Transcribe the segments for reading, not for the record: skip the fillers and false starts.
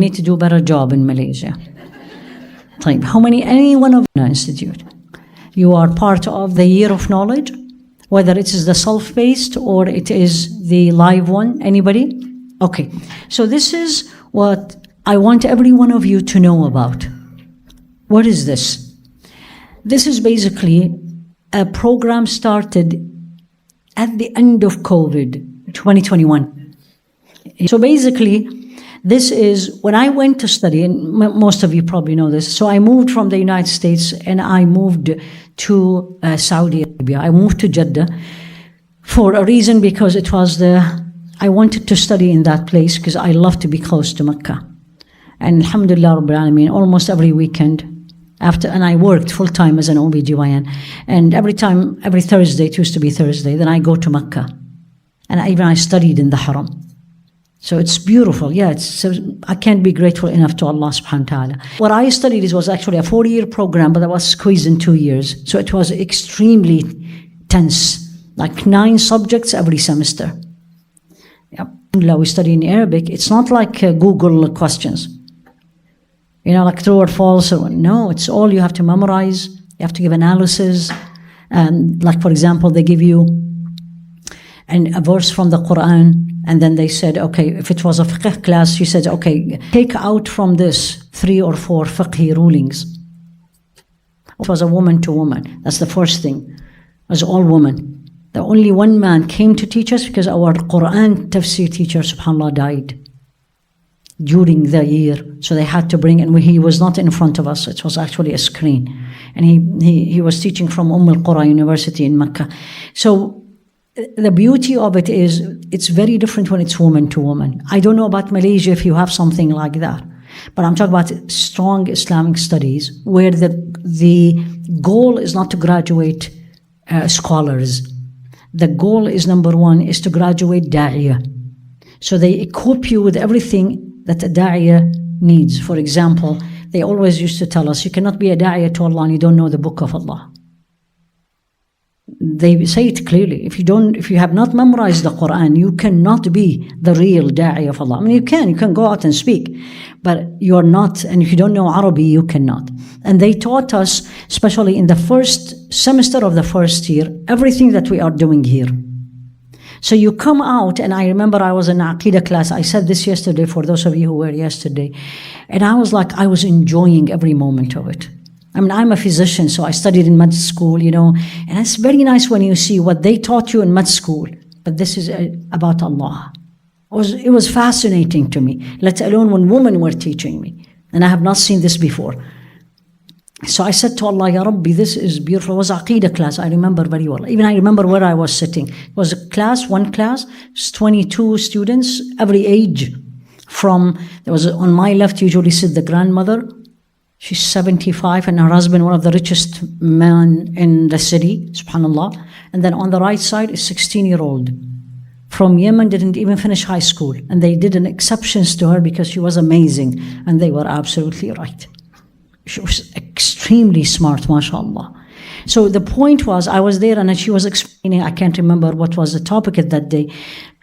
need to do a better job in Malaysia. How many, any one of the institute, you are part of the year of knowledge, whether it is the self-paced or it is the live one, anybody? Okay, so this is what I want every one of you to know about. What is this? This is basically a program started at the end of COVID, 2021. So basically, this is when I went to study, and most of you probably know this. So I moved from the United States and I moved to Saudi Arabia. I moved to Jeddah for a reason, because it was I wanted to study in that place because I love to be close to Mecca. And alhamdulillah Rabbil Alameen, almost every weekend and I worked full-time as an OBGYN, and every Thursday, it used to be Thursday, then I go to Mecca. And I studied in the Haram. So it's beautiful, yeah. I can't be grateful enough to Allah subhanahu wa ta'ala. What I studied was actually a 4-year program, but that was squeezed in 2 years. So it was extremely tense, like 9 subjects every semester. Yep. We study in Arabic. It's not like Google questions. Like true or false. No, it's all you have to memorize. You have to give analysis. And like, for example, they give you a verse from the Qur'an, and then they said, okay, if it was a fiqh class, you said, okay, take out from this 3 or 4 fiqh rulings. It was a woman to woman. That's the first thing. It was all women. The only one man came to teach us because our Qur'an tafsir teacher, subhanAllah, died during the year. So they had to bring, and he was not in front of us. It was actually a screen. And he was teaching from Al-Qura University in Mecca. So the beauty of it is it's very different when it's woman to woman. I don't know about Malaysia if you have something like that, but I'm talking about strong Islamic studies where the goal is not to graduate scholars. The goal is, number one, is to graduate da'iyah. So they equip you with everything that a da'iyah needs. For example, they always used to tell us, you cannot be a da'iyah to Allah and you don't know the book of Allah. They say it clearly. If you have not memorized the Qur'an, you cannot be the real da'i of Allah. I mean, you can go out and speak, but you're not, and if you don't know Arabic, you cannot. And they taught us, especially in the first semester of the first year, everything that we are doing here. So you come out, and I remember I was in Aqidah class. I said this yesterday for those of you who were yesterday, and I was enjoying every moment of it. I mean, I'm a physician, so I studied in med school, and it's very nice when you see what they taught you in med school. But this is about Allah. It was fascinating to me, let alone when women were teaching me. And I have not seen this before. So I said to Allah, Ya Rabbi, this is beautiful. It was Aqidah class, I remember very well. Even I remember where I was sitting. It was one class, it was 22 students, every age. There was on my left usually sit the grandmother. She's 75, and her husband, one of the richest men in the city, subhanAllah. And then on the right side is 16-year-old from Yemen, didn't even finish high school. And they did an exceptions to her because she was amazing. And they were absolutely right. She was extremely smart, mashallah. So the point was, I was there and she was explaining, I can't remember what was the topic at that day.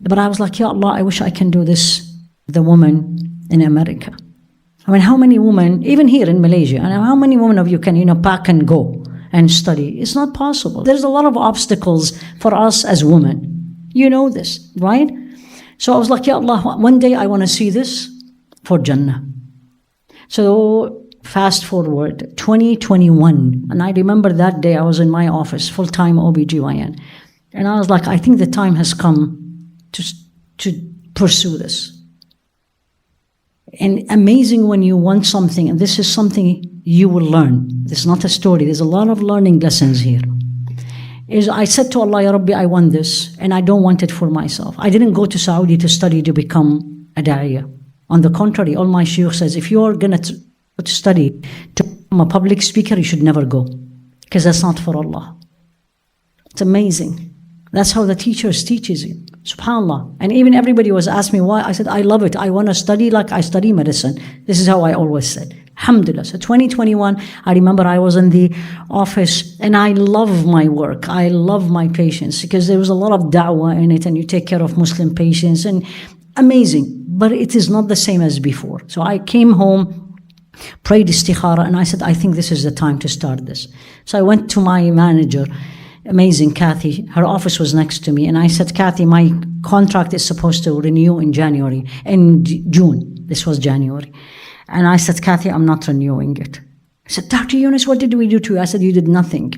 But I was like, Ya Allah, I wish I can do this, the woman in America. I mean, how many women, even here in Malaysia, and how many women of you can, pack and go and study? It's not possible. There's a lot of obstacles for us as women. You know this, right? So I was like, Ya Allah, one day I want to see this for Jannah. So fast forward, 2021, and I remember that day I was in my office, full-time OBGYN, and I was like, I think the time has come to pursue this. And amazing when you want something, and this is something you will learn. This is not a story. There's a lot of learning lessons here. I said to Allah, Ya Rabbi, I want this, and I don't want it for myself. I didn't go to Saudi to study to become a da'iyah. On the contrary, all my shaykh says, if you're going to study to become a public speaker, you should never go, because that's not for Allah. It's amazing. That's how the teachers teaches you. SubhanAllah. And even everybody was asking me why. I said, I love it. I want to study like I study medicine. This is how I always said. Alhamdulillah. So 2021, I remember I was in the office and I love my work. I love my patients because there was a lot of da'wah in it, and you take care of Muslim patients and amazing, but it is not the same as before. So I came home, prayed istikhara, and I said, I think this is the time to start this. So I went to my manager, amazing Kathy. Her office was next to me, and I said, Kathy, my contract is supposed to renew in June. This was January. And I said, Kathy, I'm not renewing it. I said, Dr. Yunus, what did we do to you? I said, you did nothing,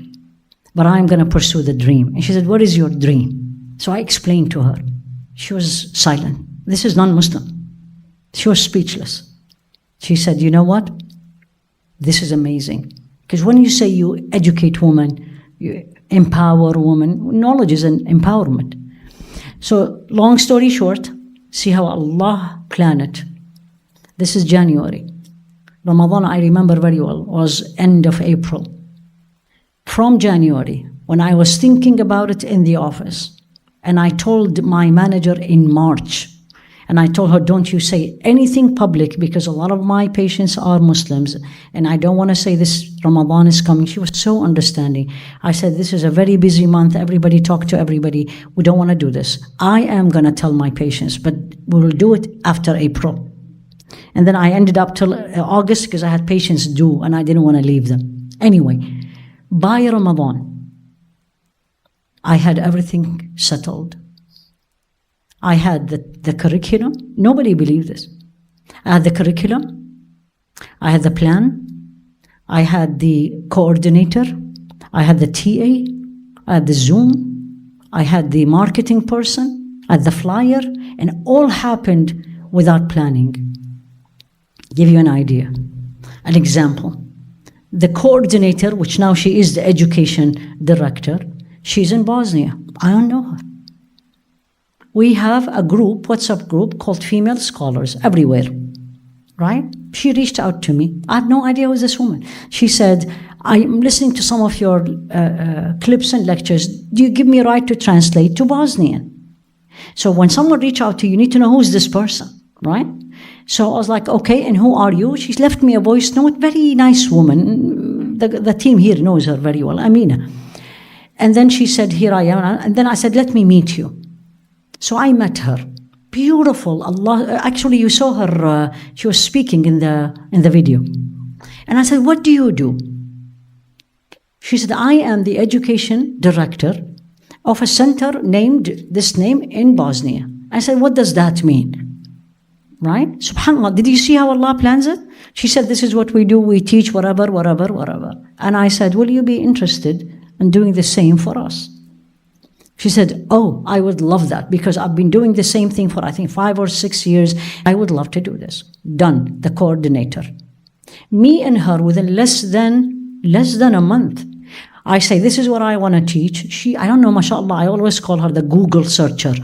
but I'm going to pursue the dream. And she said, what is your dream? So I explained to her. She was silent. This is non-Muslim. She was speechless. She said, you know what? This is amazing. Because when you say you educate women, you empower women, knowledge is an empowerment. So long story short, see how Allah planned it. This is January. Ramadan, I remember very well, was end of April. From January, when I was thinking about it in the office, and I told my manager in March, and I told her, don't you say anything public, because a lot of my patients are Muslims, and I don't want to say this Ramadan is coming. She was so understanding. I said, this is a very busy month. Everybody talk to everybody. We don't want to do this. I am going to tell my patients, but we will do it after April. And then I ended up till August because I had patients due and I didn't want to leave them. Anyway, by Ramadan, I had everything settled. I had the curriculum. Nobody believed this. I had the curriculum. I had the plan. I had the coordinator. I had the TA. I had the Zoom. I had the marketing person. I had the flyer. And all happened without planning. Give you an idea, an example. The coordinator, which now she is the education director, she's in Bosnia. I don't know her. We have a group, WhatsApp group, called Female Scholars everywhere, right? She reached out to me. I had no idea who was this woman. She said, I'm listening to some of your clips and lectures. Do you give me a right to translate to Bosnian? So when someone reach out to you, you need to know who's this person, right? So I was like, okay, and who are you? She left me a voice note, very nice woman. The team here knows her very well, Amina. And then she said, here I am. And then I said, let me meet you. So I met her. Beautiful. Allah. Actually, you saw her. She was speaking in the video. And I said, what do you do? She said, I am the education director of a center named this name in Bosnia. I said, what does that mean? Right? SubhanAllah, did you see how Allah plans it? She said, this is what we do. We teach whatever. And I said, will you be interested in doing the same for us? She said, oh, I would love that because I've been doing the same thing for, I think, 5 or 6 years. I would love to do this. Done, the coordinator. Me and her, within less than a month, I say, this is what I want to teach. I don't know, mashallah, I always call her the Google searcher.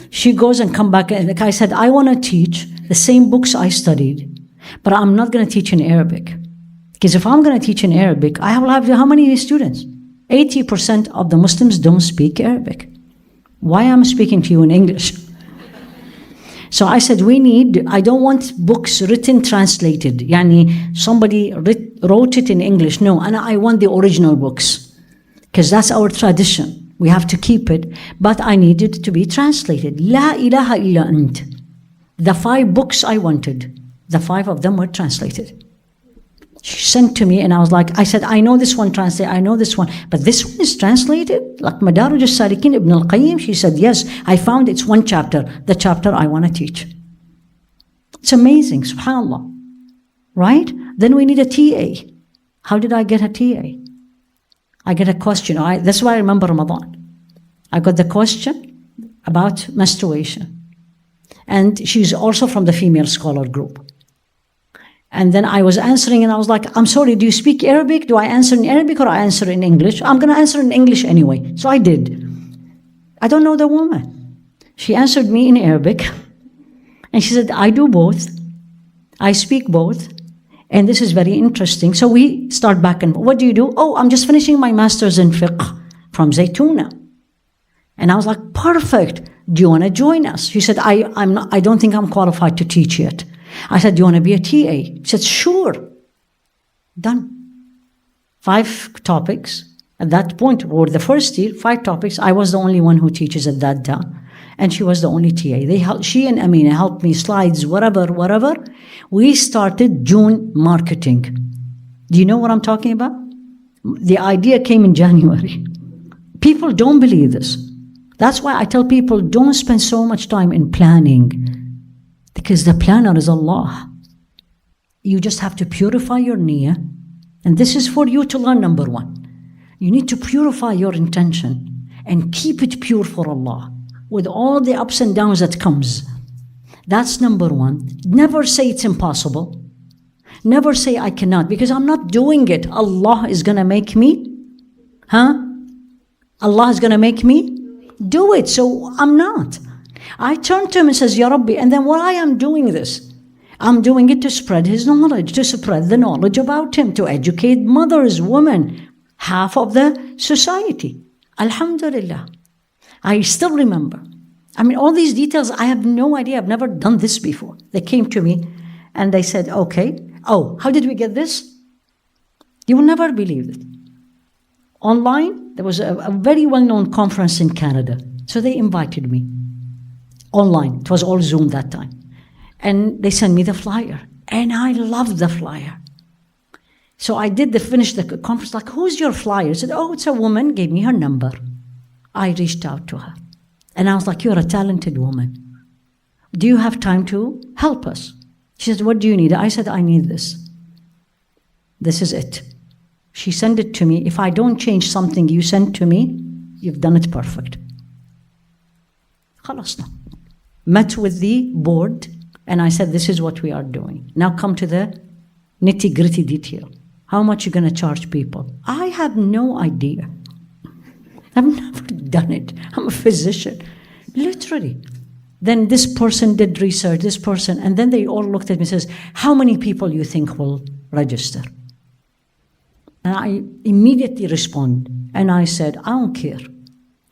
She goes and come back, and I said, I want to teach the same books I studied, but I'm not going to teach in Arabic. Because if I'm going to teach in Arabic, I will have how many students? 80% of the Muslims don't speak Arabic. Why am I speaking to you in English? So I said, I don't want books written, translated. Yani somebody wrote it in English. No, and I want the original books. Because that's our tradition. We have to keep it. But I need it to be translated. La ilaha illa ant. The 5 books I wanted, the 5 of them were translated. She sent to me and I said, I know this one translated, I know this one, but this one is translated? Like Madaruj al-Salikin, Ibn al-Qayyim? She said, yes, I found it's one chapter, the chapter I want to teach. It's amazing, subhanAllah. Right? Then we need a TA. How did I get a TA? I get a question. That's why I remember Ramadan. I got the question about menstruation. And she's also from the female scholar group. And then I was answering and I was like, I'm sorry, do you speak Arabic? Do I answer in Arabic or I answer in English? I'm going to answer in English anyway. So I did. I don't know the woman. She answered me in Arabic. And she said, I do both. I speak both. And this is very interesting. So we start back and what do you do? Oh, I'm just finishing my master's in fiqh from Zaytuna. And I was like, perfect. Do you want to join us? She said, I don't think I'm qualified to teach yet. I said, do you want to be a TA? She said, sure. Done. 5 topics. At that point, or the first year, 5 topics. I was the only one who teaches at that time. And she was the only TA. She and Amina helped me, slides, whatever. We started June marketing. Do you know what I'm talking about? The idea came in January. People don't believe this. That's why I tell people, don't spend so much time in planning, because the planner is Allah. You just have to purify your niyyah. And this is for you to learn, number one. You need to purify your intention and keep it pure for Allah, with all the ups and downs that comes. That's number one. Never say it's impossible. Never say I cannot, because I'm not doing it. Allah is going to make me. Allah is going to make me do it. So I'm not. I turn to him and says, Ya Rabbi, and then why I'm doing this? I'm doing it to spread his knowledge, to spread the knowledge about him, to educate mothers, women, half of the society. Alhamdulillah. I still remember. I mean, all these details, I have no idea. I've never done this before. They came to me and they said, okay, how did we get this? You will never believe it. Online, there was a very well-known conference in Canada. So they invited me. Online. It was all Zoom that time. And they sent me the flyer. And I loved the flyer. So I finished the conference, like, who's your flyer? I said, it's a woman, gave me her number. I reached out to her. And I was like, you're a talented woman. Do you have time to help us? She said, what do you need? I said, I need this. This is it. She sent it to me. If I don't change something you sent to me, you've done it perfect. خلصنا. Met with the board, and I said, this is what we are doing. Now come to the nitty-gritty detail. How much are you going to charge people? I have no idea. I've never done it. I'm a physician. Literally. Then this person did research, this person, and then they all looked at me and says, how many people you think will register? And I immediately respond, and I said, I don't care.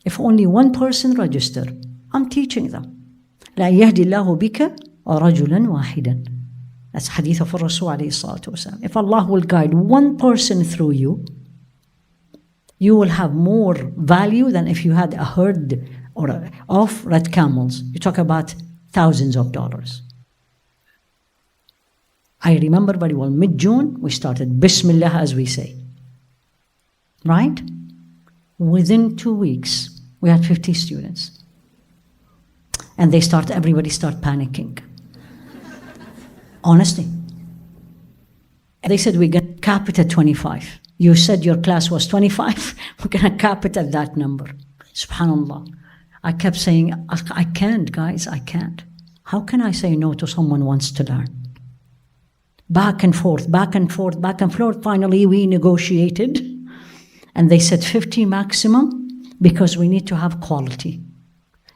If only one person register, I'm teaching them. لا يهدي الله بك رجلا واحدا. That's hadith of Rasul alayhi salatu wasalam. If Allah will guide one person through you, you will have more value than if you had a herd of red camels. You talk about thousands of dollars. I remember very well, mid-June, we started Bismillah, as we say. Right? Within 2 weeks, we had 50 students. And everybody started panicking. Honestly. They said, we're going to cap it at 25. You said your class was 25. We're going to cap it at that number. Subhanallah. I kept saying, I can't, guys, I can't. How can I say no to someone who wants to learn? Back and forth. Finally, we negotiated. And they said 50 maximum because we need to have quality.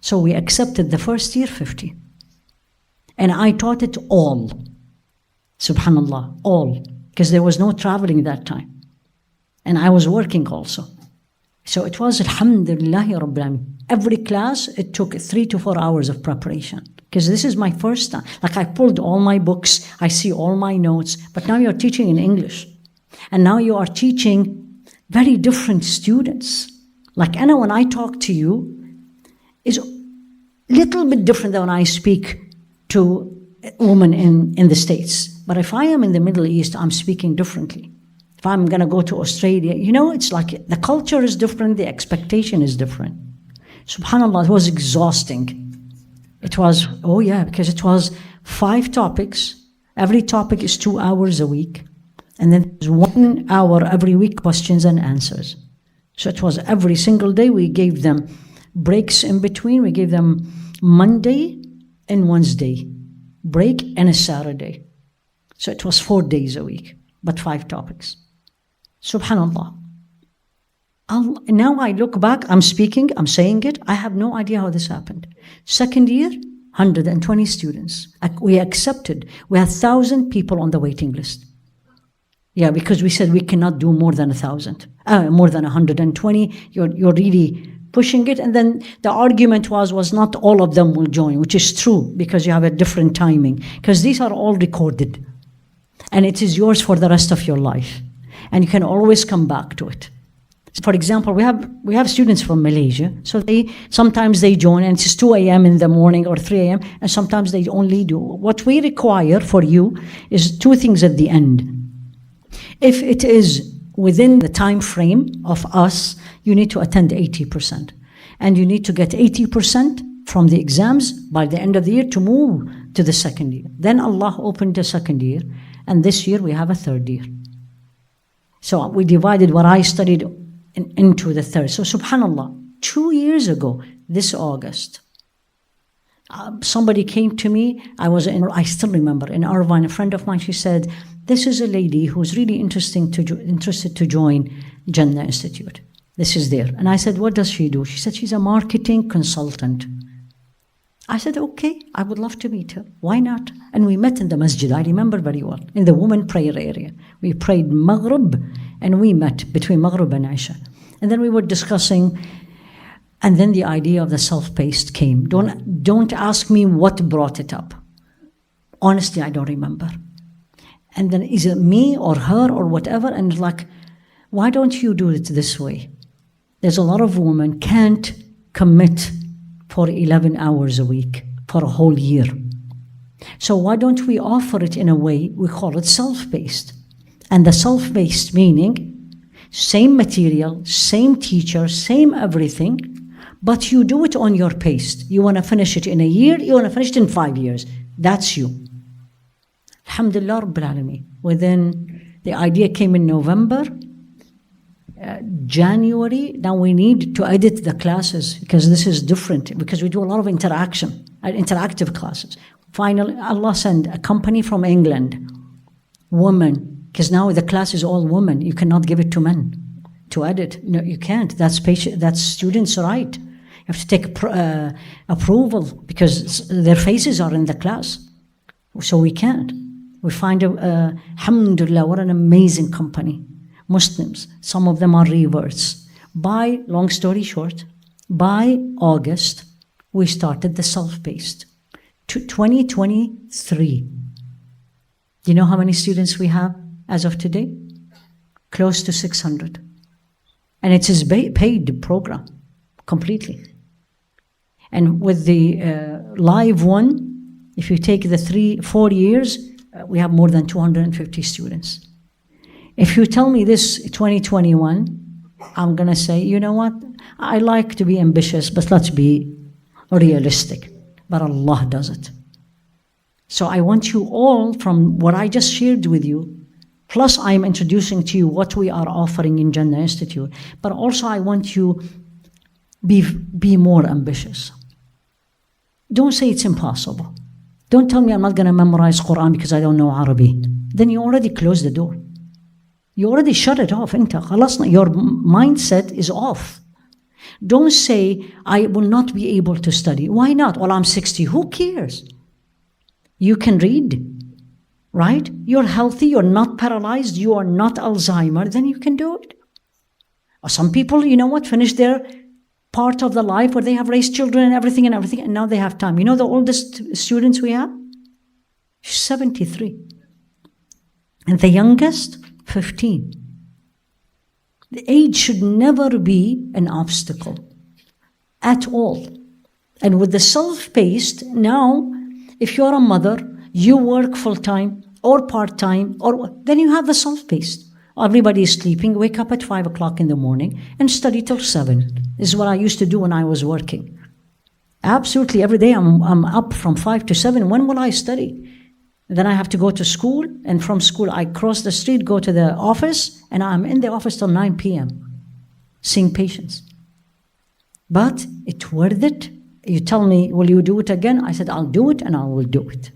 So we accepted the first year 50. And I taught it all. Subhanallah, all. Because there was no traveling that time. And I was working also. So it was, alhamdulillahi rabbil alameen. Every class, it took 3 to 4 hours of preparation. Because this is my first time. Like, I pulled all my books, I see all my notes, but now you're teaching in English. And now you are teaching very different students. Like Anna, when I talk to you, is a little bit different than when I speak to a woman in the States. But if I am in the Middle East, I'm speaking differently. If I'm going to go to Australia, it's like the culture is different, the expectation is different. SubhanAllah, it was exhausting. It was, because it was 5 topics. Every topic is 2 hours a week. And then there's 1 hour every week, questions and answers. So it was every single day. We gave them breaks in between. We gave them Monday and Wednesday break and a Saturday. So it was 4 days a week, but 5 topics. Subhanallah. Now I look back, I'm speaking, I'm saying it, I have no idea how this happened. Second year, 120 students. We accepted. We had 1,000 people on the waiting list. Yeah, because we said we cannot do more than 1,000, more than 120. You're really pushing it. And then the argument was not all of them will join, which is true because you have a different timing. Because these are all recorded. And it is yours for the rest of your life. And you can always come back to it. For example, we have students from Malaysia, so sometimes they join and it's 2 a.m. in the morning or 3 a.m. and sometimes they only do. What we require for you is 2 things at the end. If it is within the time frame of us, you need to attend 80%. And you need to get 80% from the exams by the end of the year to move to the second year. Then Allah opened the second year, and this year we have a third year. So we divided what I studied into the third. So subhanAllah, 2 years ago, this August, somebody came to me, I still remember, in Irvine, a friend of mine, she said, this is a lady who's really interested to join Jannah Institute. This is there. And I said, what does she do? She said, she's a marketing consultant. I said, okay, I would love to meet her. Why not? And we met in the masjid, I remember very well, in the women prayer area. We prayed Maghrib, and we met between Maghrib and Isha. And then we were discussing, and then the idea of the self-paced came. Don't ask me what brought it up. Honestly, I don't remember. And then is it me or her or whatever? And like, why don't you do it this way? There's a lot of women can't commit for 11 hours a week for a whole year. So why don't we offer it in a way, we call it self-paced. And the self-paced meaning, same material, same teacher, same everything, but you do it on your pace. You want to finish it in a year, you want to finish it in 5 years. That's you. Alhamdulillah Rabbil Alameen. Within, the idea came in November, January, now we need to edit the classes because this is different, because we do a lot of interactive classes. Finally, Allah sent a company from England, women, because now the class is all women. You cannot give it to men to edit. No, you can't. That's students' right. You have to take approval because their faces are in the class. So we can't. We find, alhamdulillah, what an amazing company. Muslims, some of them are reverts. Long story short, by August, we started the self-paced. 2023. Do you know how many students we have as of today? Close to 600. And it is a paid program, completely. And with the live one, if you take the 4 years, we have more than 250 students. If you tell me this 2021, I'm going to say, you know what? I like to be ambitious, but let's be realistic. But Allah does it. So I want you all, from what I just shared with you, plus I'm introducing to you what we are offering in Jannah Institute, but also I want you be more ambitious. Don't say it's impossible. Don't tell me I'm not going to memorize Qur'an because I don't know Arabic. Then you already closed the door. You already shut it off. Your mindset is off. Don't say, I will not be able to study. Why not? Well, I'm 60. Who cares? You can read, right? You're healthy. You're not paralyzed. You are not Alzheimer. Then you can do it. Or some people, you know what, finish their part of the life where they have raised children and everything, and now they have time. You know the oldest students we have? 73. And the youngest? 15. The age should never be an obstacle at all. And with the self-paced, now, if you're a mother, you work full-time or part-time, then you have the self-paced. Everybody is sleeping, wake up at 5 o'clock in the morning and study till 7. This is what I used to do when I was working. Absolutely, every day I'm up from 5 to 7. When will I study? Then I have to go to school, and from school I cross the street, go to the office, and I'm in the office till 9 p.m. seeing patients. But it's worth it. You tell me, will you do it again? I said, I'll do it, and I will do it.